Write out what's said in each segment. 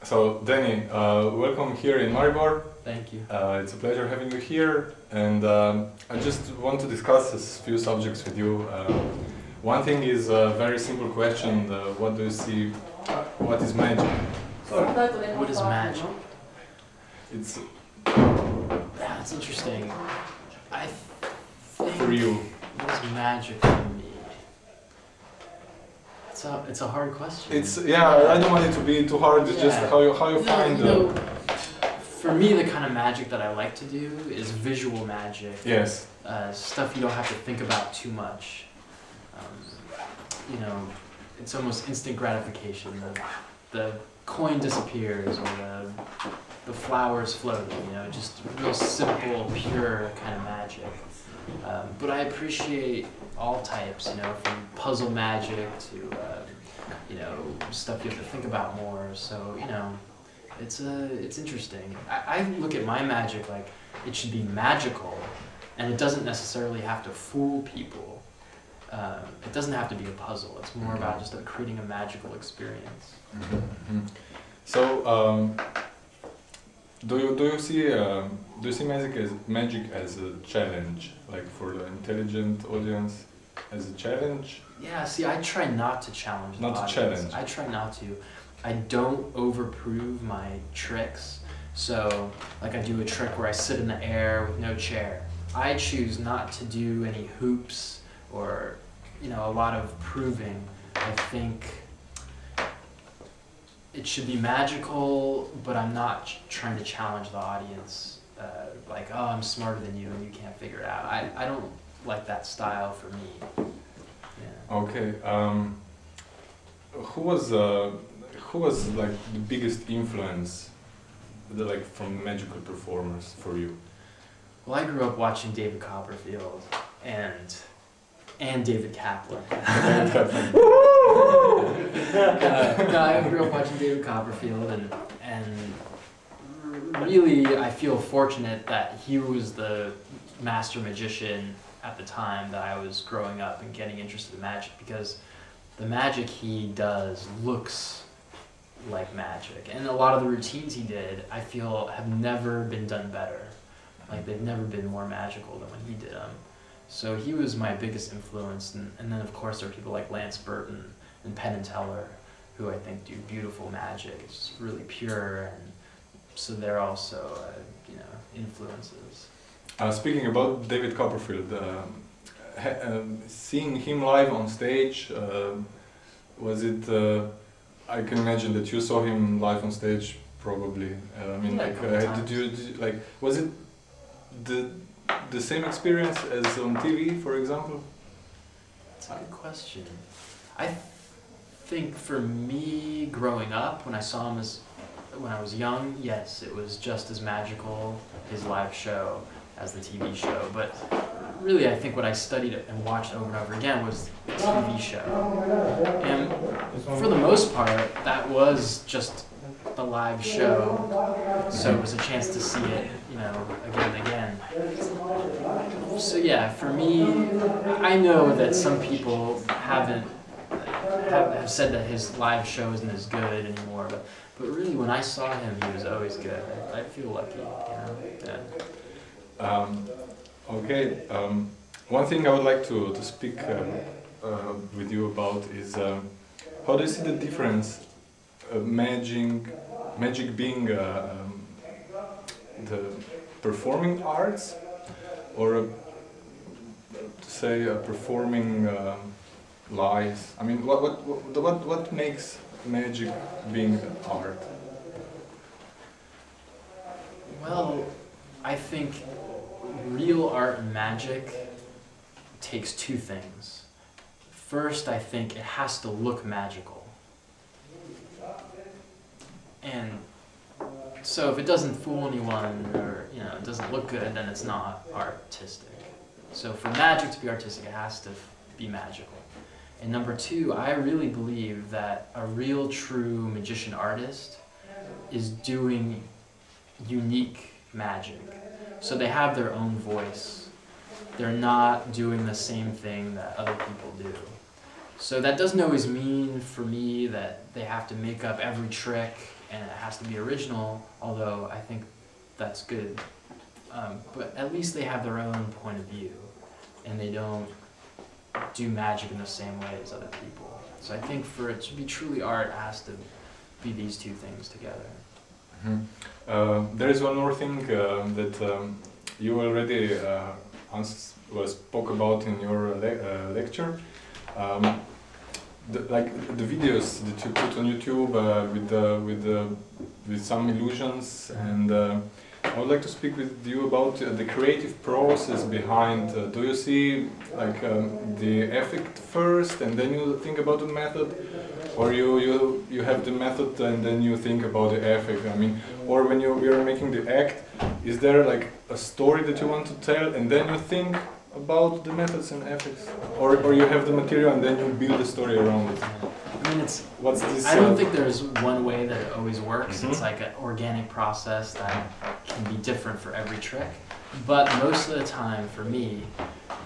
So, Danny, welcome here in Maribor. Thank you. It's a pleasure having you here, and I just want to discuss a few subjects with you. One thing is a very simple question: what do you see? What is magic? What is magic? It's That's interesting. I think for you. what is magic for me? It's a hard question. It's I don't want it to be too hard. It's just how you find. For me, the kind of magic that I like to do is visual magic. Yes. Stuff you don't have to think about too much. You know, it's almost instant gratification. The coin disappears, or the flowers float. You know, just real simple, pure kind of magic. But I appreciate all types. You know, from puzzle magic to you know, stuff you have to think about more. So you know, it's interesting. I look at my magic like it should be magical, and it doesn't necessarily have to fool people. It doesn't have to be a puzzle. It's more about just creating a magical experience. So, do you see magic as a challenge, like for the intelligent audience, as a challenge? Yeah. See, I try not to challenge the audience. Challenge. I try not to. I don't overprove my tricks. So, like I do a trick where I sit in the air with no chair. I choose not to do any hoops or, you know, a lot of proving. I think it should be magical, but I'm not trying to challenge the audience. Like, oh, I'm smarter than you and you can't figure it out. I don't like that style for me. Yeah. Okay. Who was like the biggest influence, from magical performers for you? Well, I grew up watching David Copperfield and David Kaplan. No, I grew up watching David Copperfield, and really I feel fortunate that he was the master magician at the time that I was growing up and getting interested in magic, because the magic he does looks like magic, and a lot of the routines he did I feel have never been done better. Like they've never been more magical than when he did them. So he was my biggest influence, and then of course there are people like Lance Burton and Penn and Teller, who I think do beautiful magic. It's just really pure, and so they're also you know, influences. Speaking about David Copperfield, seeing him live on stage, was it? I can imagine that you saw him live on stage, probably. I mean, yeah, did you like? Was it the same experience as on TV, for example? That's a good question. I think for me, growing up, when I saw him when I was young, yes, it was just as magical, his live show, as the TV show. But really, I think what I studied and watched over and over again was the TV show. And for the most part, that was just the live show, so it was a chance to see it, you know, again and again. So yeah, for me, I know that some people have said that his live show isn't as good anymore, but really when I saw him, he was always good. I feel lucky, you know. Yeah. Okay. One thing I would like to speak with you about is how do you see the difference of magic being the performing arts, or say performing lies? I mean, what makes magic being art? Well, I think real art and magic takes two things. First, I think it has to look magical. And so if it doesn't fool anyone, or you know, it doesn't look good, then it's not artistic. So for magic to be artistic, it has to be magical. And number two, I really believe that a real true magician artist is doing unique magic. So they have their own voice. They're not doing the same thing that other people do. So that doesn't always mean for me that they have to make up every trick and it has to be original, although I think that's good. But at least they have their own point of view, and they don't do magic in the same way as other people. So I think for it to be truly art, it has to be these two things together. Mm-hmm. There is one more thing that you already spoke about in your lecture. Like the videos that you put on YouTube with some illusions, and I would like to speak with you about the creative process behind. Do you see like the effect first, and then you think about the method, or you have the method and then you think about the effect? I mean, or when you are making the act, is there like a story that you want to tell, and then you think about the methods and effects, or you have the material and then you build a story around it? I mean, what's this? I don't think there's one way that it always works. Mm-hmm. It's like an organic process that can be different for every trick. But most of the time, for me,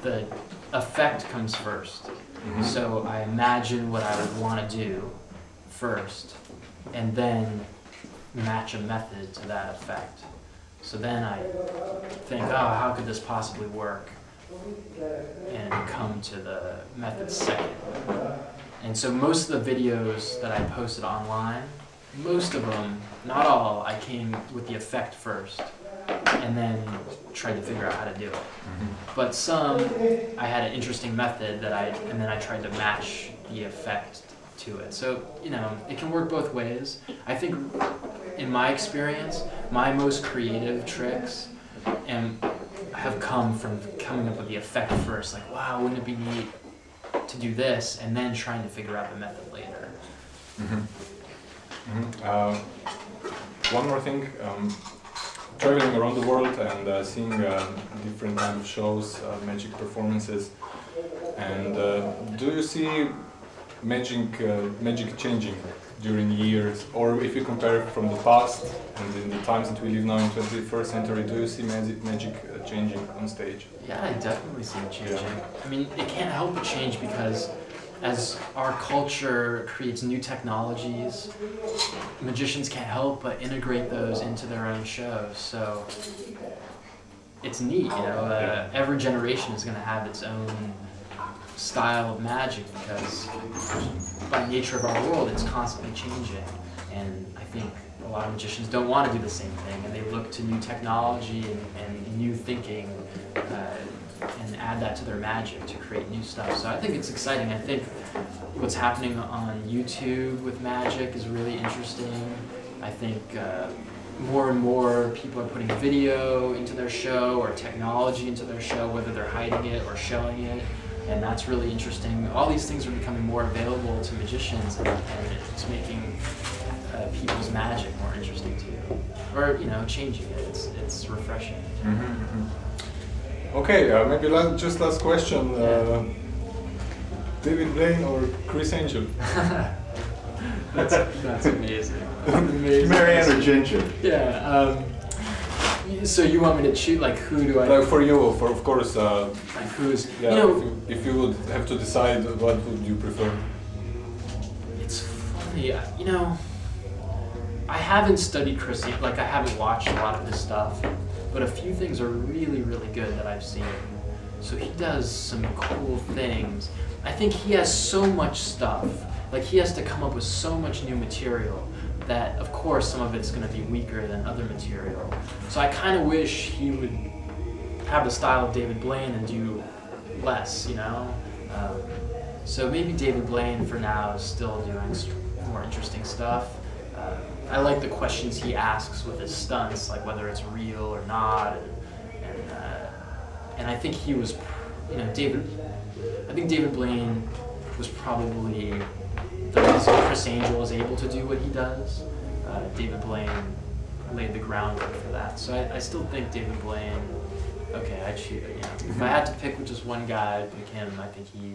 the effect comes first. Mm-hmm. So I imagine what I would want to do first, and then match a method to that effect. So then I think, oh, how could this possibly work? And come to the method second. And so most of the videos that I posted online, most of them, not all, I came with the effect first and then tried to figure out how to do it. Mm-hmm. But some, I had an interesting method that and then I tried to match the effect to it. So, you know, it can work both ways. I think, in my experience, my most creative tricks have come from coming up with the effect first. Like, wow, wouldn't it be neat to do this, and then trying to figure out the method later. Mm-hmm. Mm-hmm. One more thing, traveling around the world and seeing different kind of shows, magic performances, and do you see magic changing during years, or if you compare from the past and in the times that we live now in 21st century, do you see magic changing on stage? Yeah, I definitely see it changing. Yeah. I mean, it can't help but change because as our culture creates new technologies, magicians can't help but integrate those into their own shows. So it's neat, you know, every generation is going to have its own style of magic because by nature of our world it's constantly changing, and I think a lot of magicians don't want to do the same thing, and they look to new technology and new thinking and add that to their magic to create new stuff. So I think it's exciting. I think what's happening on YouTube with magic is really interesting. I think more and more people are putting video into their show or technology into their show, whether they're hiding it or showing it. And that's really interesting. All these things are becoming more available to magicians, and it's making people's magic more interesting too, or you know, changing it. It's refreshing. Mm-hmm, mm-hmm. Okay, maybe just last question. David Blaine or Criss Angel? That's amazing. Amazing. Marianne or Ginger? Yeah. So you want me to choose, like, who do I... Like for you, of course, like who's... Yeah, you know, if you would have to decide, what would you prefer? It's funny, you know, I haven't studied Criss Angel, like I haven't watched a lot of his stuff, but a few things are really, really good that I've seen. So he does some cool things. I think he has so much stuff, like he has to come up with so much new material that, of course, some of it's going to be weaker than other material. So I kind of wish he would have the style of David Blaine and do less, you know? So maybe David Blaine, for now, is still doing more interesting stuff. I like the questions he asks with his stunts, like whether it's real or not, and I think he was, you know, I think David Blaine was probably the reason Criss Angel is able to do what he does. David Blaine laid the groundwork for that. So I still think David Blaine, okay, I choose, you know, if I had to pick with just one guy, I'd pick him. I think he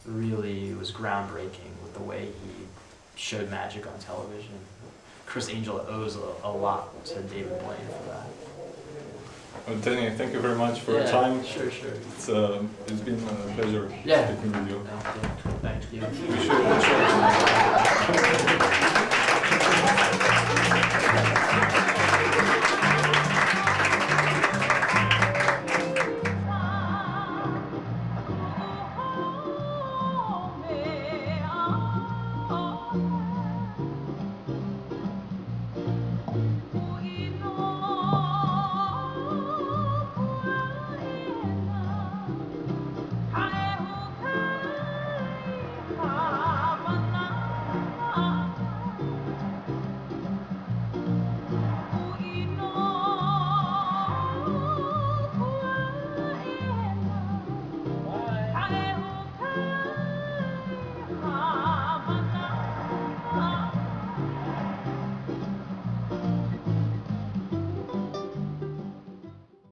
really was groundbreaking with the way he showed magic on television. Criss Angel owes a lot to David Blaine for that. Well, Danny, thank you very much for your time. Sure. It's been a pleasure speaking with you. Thank you. We should